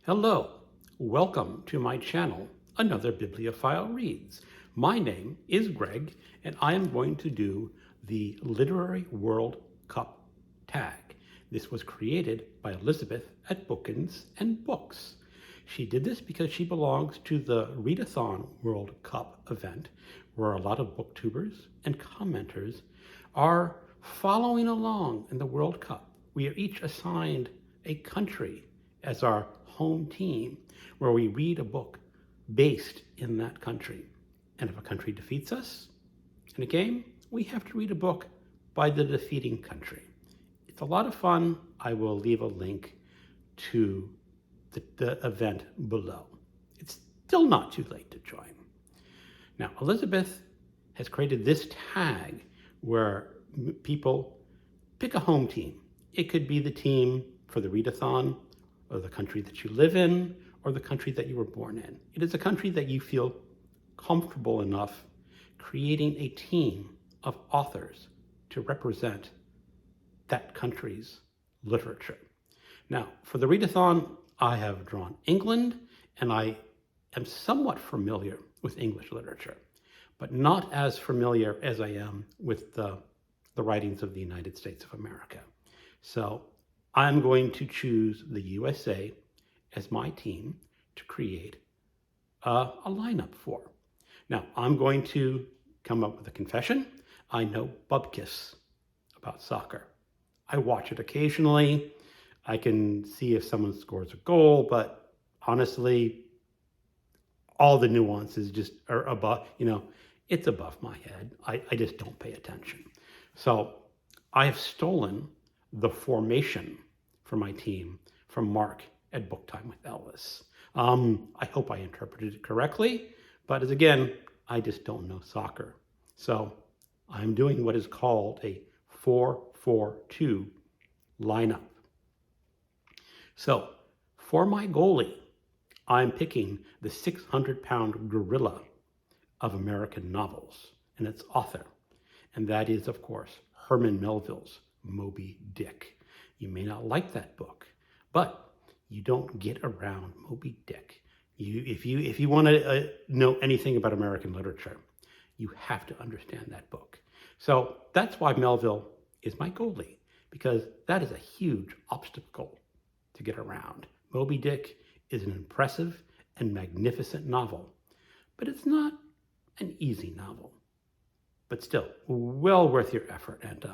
Hello, welcome to my channel, Another Bibliophile Reads. My name is Greg, and I am going to do the Literary World Cup tag. This was created by Elizabeth at Bookins and Books. She did this because she belongs to the Readathon World Cup event, where a lot of booktubers and commenters are following along in the World Cup. We are each assigned a country as our home team, where we read a book based in that country. And if a country defeats us in a game, we have to read a book by the defeating country. It's a lot of fun. I will leave a link to the event below. It's still not too late to join. Now, Elizabeth has created this tag where people pick a home team. It could be the team for the readathon, or the country that you live in, or the country that you were born in. It is a country that you feel comfortable enough creating a team of authors to represent that country's literature. Now, for the readathon, I have drawn England, and I am somewhat familiar with English literature, but not as familiar as I am with the writings of the United States of America. So I'm going to choose the USA as my team to create a lineup for. Now, I'm going to come up with a confession. I know bupkis about soccer. I watch it occasionally. I can see if someone scores a goal, but honestly, all the nuances just are above, it's above my head. I just don't pay attention. So I have stolen the formation for my team from Mark at Book Time with Elvis. I hope I interpreted it correctly, but as again, I just don't know soccer. So I'm doing what is called a 4-4-2 lineup. So for my goalie, I'm picking the 600-pound gorilla of American novels and its author. And that is, of course, Herman Melville's Moby Dick. You may not like that book, but you don't get around Moby Dick. If you want to know anything about American literature, you have to understand that book. So that's why Melville is my goalie, because that is a huge obstacle to get around. Moby Dick is an impressive and magnificent novel, but it's not an easy novel, but still well worth your effort. And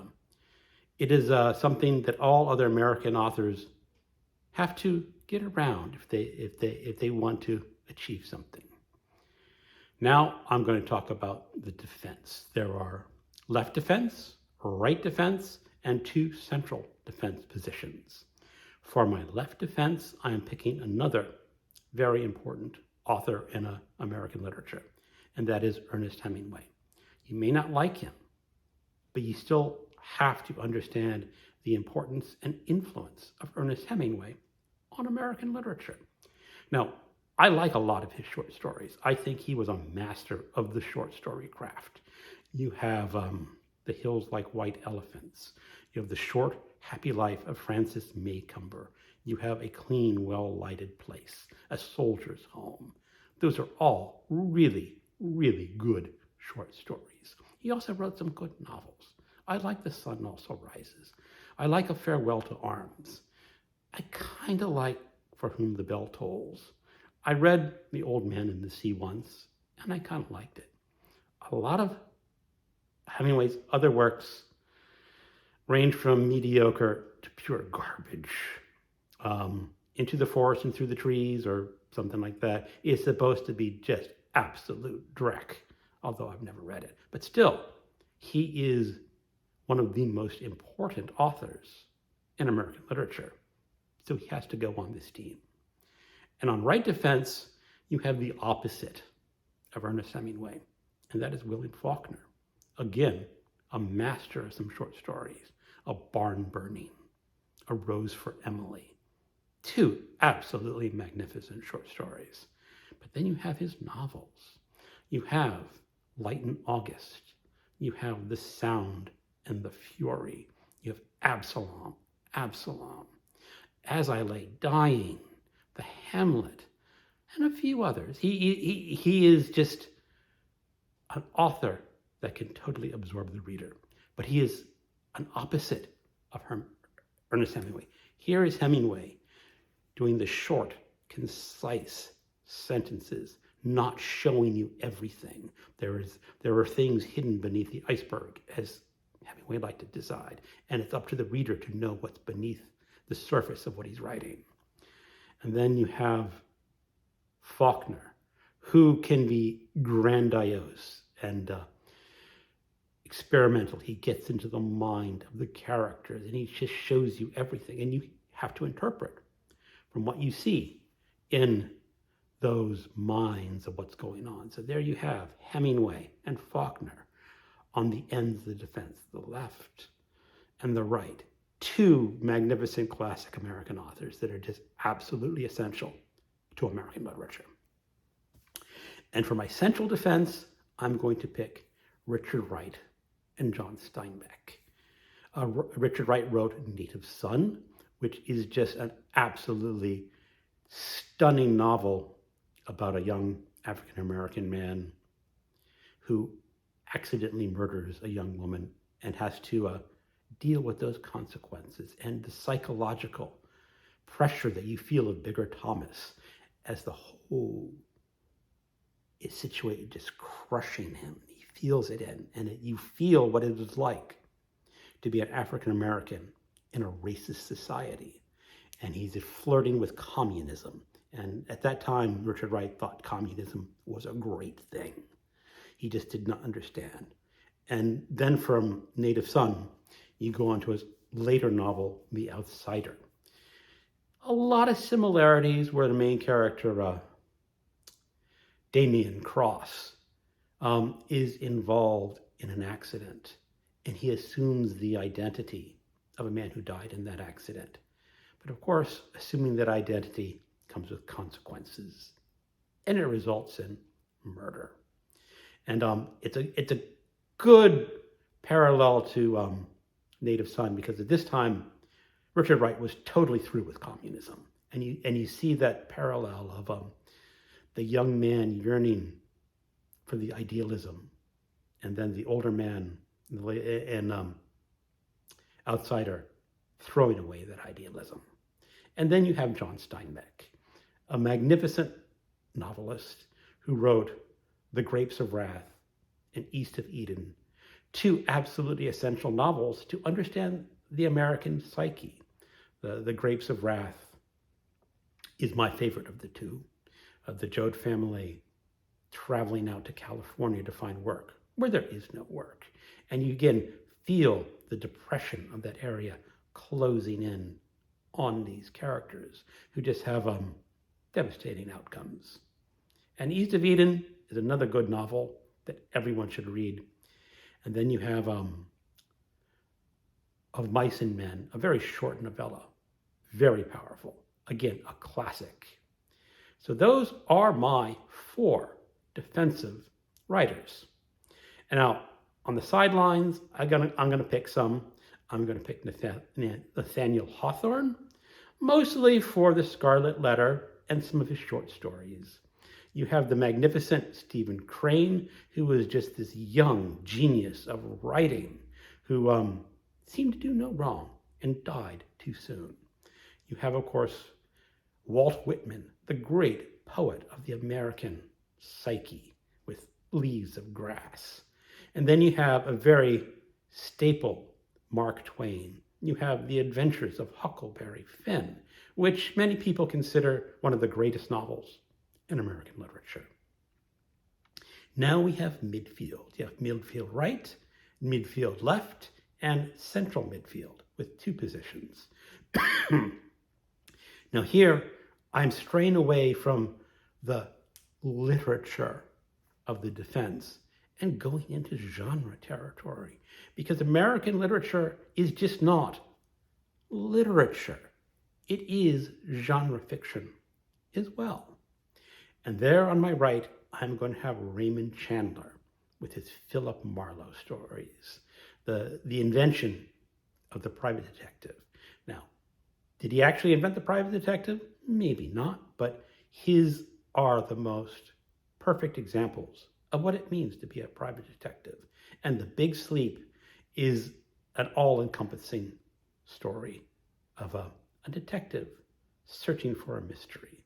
it is something that all other American authors have to get around if they want to achieve something. Now I'm going to talk about the defense. There are left defense, right defense, and two central defense positions. For my left defense, I am picking another very important author in American literature, and that is Ernest Hemingway. You may not like him, but you still have to understand the importance and influence of Ernest Hemingway on American literature. Now, I like a lot of his short stories. I think he was a master of the short story craft. You have The Hills Like White Elephants. You have The Short, Happy Life of Francis Maycomber. You have A Clean, Well-Lighted Place, A Soldier's Home. Those are all really, really good short stories. He also wrote some good novels. I like The Sun Also Rises. I like A Farewell to Arms. I kind of like For Whom the Bell Tolls. I read The Old Man and the Sea once, and I kind of liked it. A lot of Hemingway's other works range from mediocre to pure garbage. Into the Forest and Through the Trees, or something like that, is supposed to be just absolute dreck, although I've never read it. But still, he is one of the most important authors in American literature. So he has to go on this team. And on right defense, you have the opposite of Ernest Hemingway, and that is William Faulkner. Again, a master of some short stories. A Barn Burning, A Rose for Emily. Two absolutely magnificent short stories. But then you have his novels. You have Light in August. You have The Sound and the Fury. You have Absalom. As I Lay Dying, The Hamlet, and a few others. He is just an author that can totally absorb the reader. But he is an opposite of Ernest Hemingway. Here is Hemingway doing the short, concise sentences, not showing you everything. There are things hidden beneath the iceberg, as Hemingway liked to decide, and it's up to the reader to know what's beneath the surface of what he's writing. And then you have Faulkner, who can be grandiose and experimental. He gets into the mind of the characters, and he just shows you everything, and you have to interpret from what you see in those minds of what's going on. So there you have Hemingway and Faulkner on the ends of the defense, the left and the right. Two magnificent classic American authors that are just absolutely essential to American literature. And for my central defense, I'm going to pick Richard Wright and John Steinbeck. Richard Wright wrote Native Son, which is just an absolutely stunning novel about a young African-American man who accidentally murders a young woman and has to deal with those consequences and the psychological pressure that you feel of Bigger Thomas as the whole is situated, just crushing him. He feels it you feel what it is like to be an African-American in a racist society. And he's flirting with communism. And at that time, Richard Wright thought communism was a great thing. He just did not understand. And then from Native Son, you go on to his later novel, The Outsider. A lot of similarities where the main character, Damien Cross, is involved in an accident, and he assumes the identity of a man who died in that accident. But of course, assuming that identity comes with consequences, and it results in murder. And it's a good parallel to Native Son, because at this time, Richard Wright was totally through with communism. And you see that parallel of the young man yearning for the idealism, and then the older man and outsider throwing away that idealism. And then you have John Steinbeck, a magnificent novelist who wrote The Grapes of Wrath and East of Eden, two absolutely essential novels to understand the American psyche. The Grapes of Wrath is my favorite of the two, of the Joad family traveling out to California to find work, where there is no work. And you again feel the depression of that area closing in on these characters who just have devastating outcomes. And East of Eden is another good novel that everyone should read. And then you have Of Mice and Men, a very short novella, very powerful. Again, a classic. So those are my 4 defensive writers. And now, on the sidelines, I'm gonna pick some. I'm gonna pick Nathaniel Hawthorne, mostly for The Scarlet Letter and some of his short stories. You have the magnificent Stephen Crane, who was just this young genius of writing, who seemed to do no wrong and died too soon. You have, of course, Walt Whitman, the great poet of the American psyche, with Leaves of Grass. And then you have a very staple Mark Twain. You have The Adventures of Huckleberry Finn, which many people consider one of the greatest novels in American literature. Now we have midfield. You have midfield right, midfield left, and central midfield with 2 positions. Now here, I'm straying away from the literature of the defense and going into genre territory, because American literature is just not literature. It is genre fiction as well. And there on my right, I'm going to have Raymond Chandler with his Philip Marlowe stories, the invention of the private detective. Now, did he actually invent the private detective? Maybe not, but his are the most perfect examples of what it means to be a private detective. And The Big Sleep is an all-encompassing story of a detective searching for a mystery,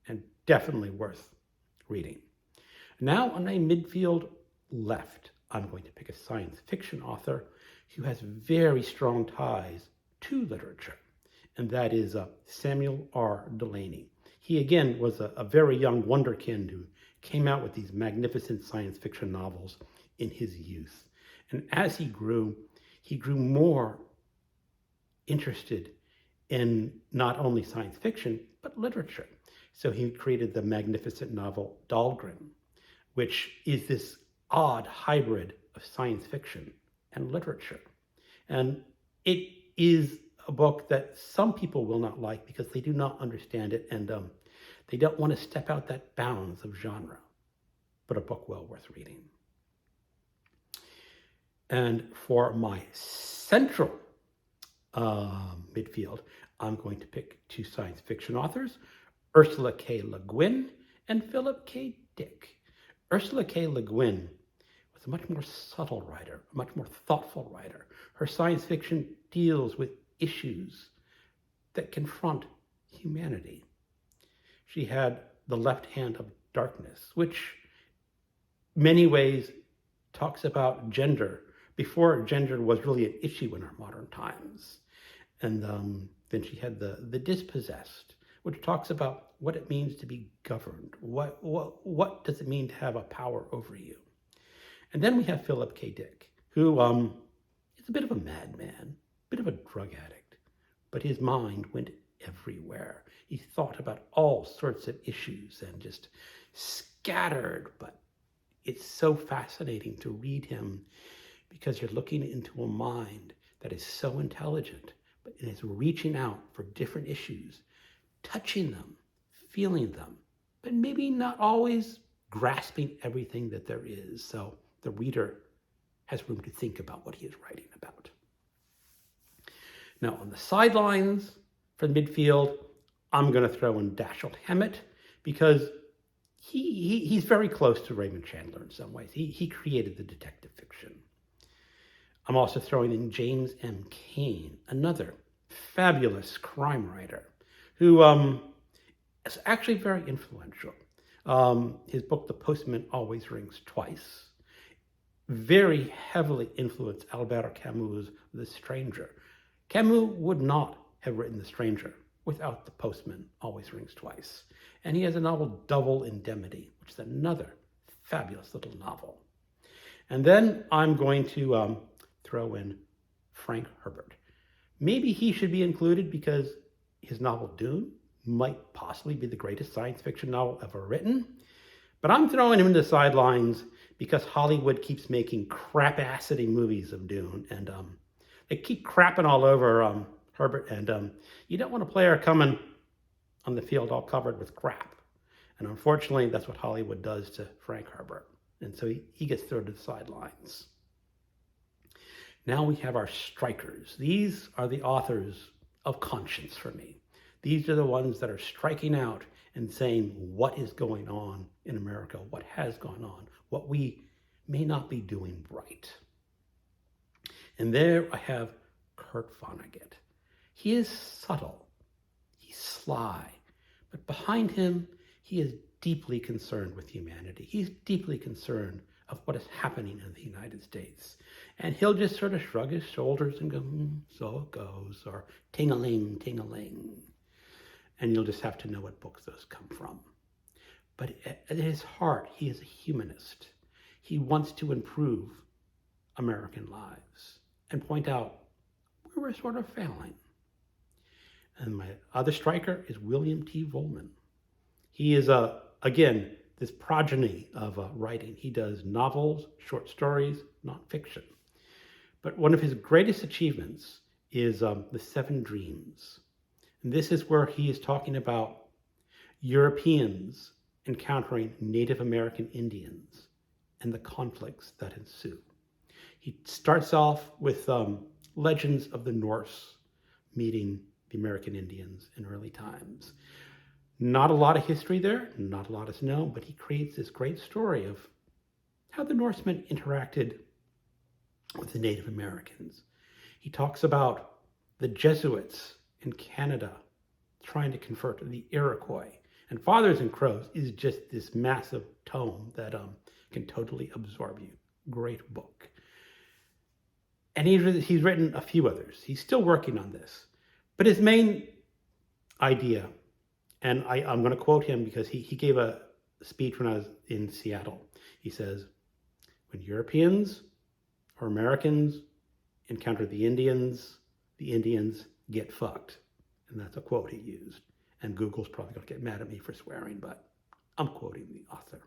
and definitely worth reading. Now on a midfield left, I'm going to pick a science fiction author who has very strong ties to literature, and that is Samuel R. Delany. He, again, was a very young wonderkind who came out with these magnificent science fiction novels in his youth. And as he grew more interested in not only science fiction, but literature. So he created the magnificent novel Dahlgren, which is this odd hybrid of science fiction and literature. And it is a book that some people will not like because they do not understand it, and they don't want to step out that bounds of genre, but a book well worth reading. And for my central midfield, I'm going to pick two science fiction authors, Ursula K. Le Guin and Philip K. Dick. Ursula K. Le Guin was a much more subtle writer, a much more thoughtful writer. Her science fiction deals with issues that confront humanity. She had The Left Hand of Darkness, which many ways talks about gender before gender was really an issue in our modern times. And then she had the Dispossessed, which talks about what it means to be governed. What does it mean to have a power over you? And then we have Philip K. Dick, who is a bit of a madman, a bit of a drug addict, but his mind went everywhere. He thought about all sorts of issues and just scattered, but it's so fascinating to read him because you're looking into a mind that is so intelligent, but it is reaching out for different issues, touching them, feeling them, but maybe not always grasping everything that there is. So the reader has room to think about what he is writing about. Now on the sidelines for the midfield, I'm going to throw in Dashiell Hammett because he's very close to Raymond Chandler in some ways. He created the detective fiction. I'm also throwing in James M. Cain, another fabulous crime writer who is actually very influential. His book, The Postman Always Rings Twice, very heavily influenced Albert Camus' The Stranger. Camus would not have written The Stranger without The Postman Always Rings Twice. And he has a novel, Double Indemnity, which is another fabulous little novel. And then I'm going to throw in Frank Herbert. Maybe he should be included because his novel Dune might possibly be the greatest science fiction novel ever written. But I'm throwing him into the sidelines because Hollywood keeps making crap-acidity movies of Dune. And they keep crapping all over Herbert. And you don't want a player coming on the field all covered with crap. And unfortunately, that's what Hollywood does to Frank Herbert. And so he gets thrown to the sidelines. Now we have our strikers. These are the authors of conscience for me. These are the ones that are striking out and saying what is going on in America, what has gone on, what we may not be doing right. And there I have Kurt Vonnegut. He is subtle, he's sly, but behind him, he is deeply concerned with humanity. He's deeply concerned of what is happening in the United States. And he'll just sort of shrug his shoulders and go, so it goes, or ting-a-ling, ting-a-ling. And you'll just have to know what books those come from. But at his heart, he is a humanist. He wants to improve American lives and point out where we're sort of failing. And my other striker is William T. Vollmann. He is, again, this progeny of writing. He does novels, short stories, nonfiction. But one of his greatest achievements is The Seven Dreams. And this is where he is talking about Europeans encountering Native American Indians and the conflicts that ensue. He starts off with legends of the Norse meeting the American Indians in early times. Not a lot of history there, not a lot is known, but he creates this great story of how the Norsemen interacted with the Native Americans. He talks about the Jesuits in Canada trying to convert the Iroquois. And Fathers and Crows is just this massive tome that can totally absorb you. Great book. And he's written a few others. He's still working on this. But his main idea, and I'm going to quote him because he gave a speech when I was in Seattle. He says, when Europeans or Americans encounter the Indians get fucked. And that's a quote he used. And Google's probably going to get mad at me for swearing, but I'm quoting the author.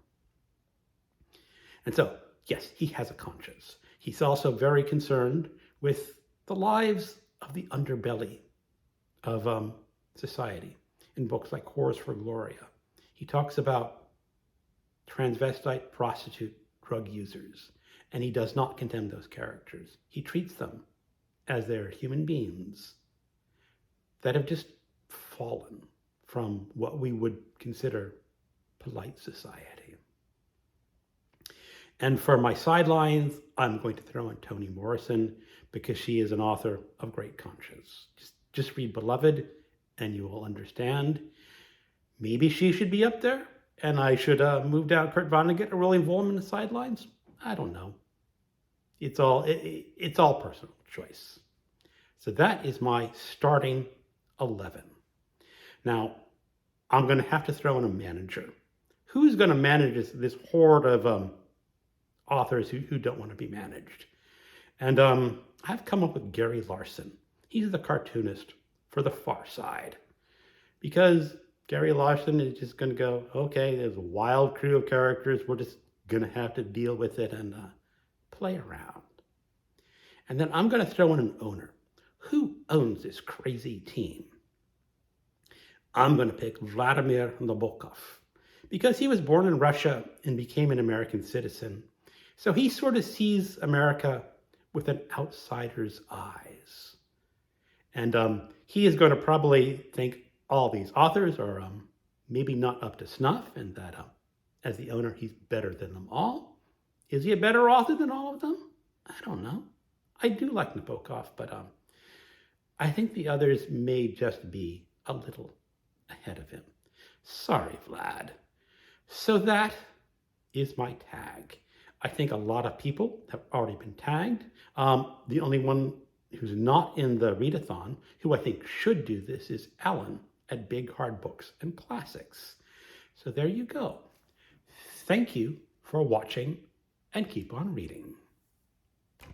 And so, yes, he has a conscience. He's also very concerned with the lives of the underbelly of society in books like Whores for Gloria. He talks about transvestite, prostitute, drug users, and he does not condemn those characters. He treats them as they're human beings that have just fallen from what we would consider polite society. And for my sidelines, I'm going to throw in Toni Morrison because she is an author of great conscience. Just read Beloved and you will understand. Maybe she should be up there and I should move down Kurt Vonnegut or William Vollmann to sidelines. I don't know. It's all personal choice. So that is my starting 11. Now, I'm going to have to throw in a manager. Who's going to manage this horde of authors who don't want to be managed? And I've come up with Gary Larson. He's the cartoonist for The Far Side. Because Gary Larson is just going to go, okay, there's a wild crew of characters. We're just going to have to deal with it and play around. And then I'm going to throw in an owner. Who owns this crazy team? I'm going to pick Vladimir Nabokov because he was born in Russia and became an American citizen. So he sort of sees America with an outsider's eyes. And he is going to probably think all these authors are maybe not up to snuff and that as the owner, he's better than them all. Is he a better author than all of them? I don't know. I do like Nabokov, but I think the others may just be a little ahead of him. Sorry, Vlad. So that is my tag. I think a lot of people have already been tagged. The only one who's not in the readathon, who I think should do this, is Alan at Big Hard Books and Classics. So there you go. Thank you for watching and keep on reading.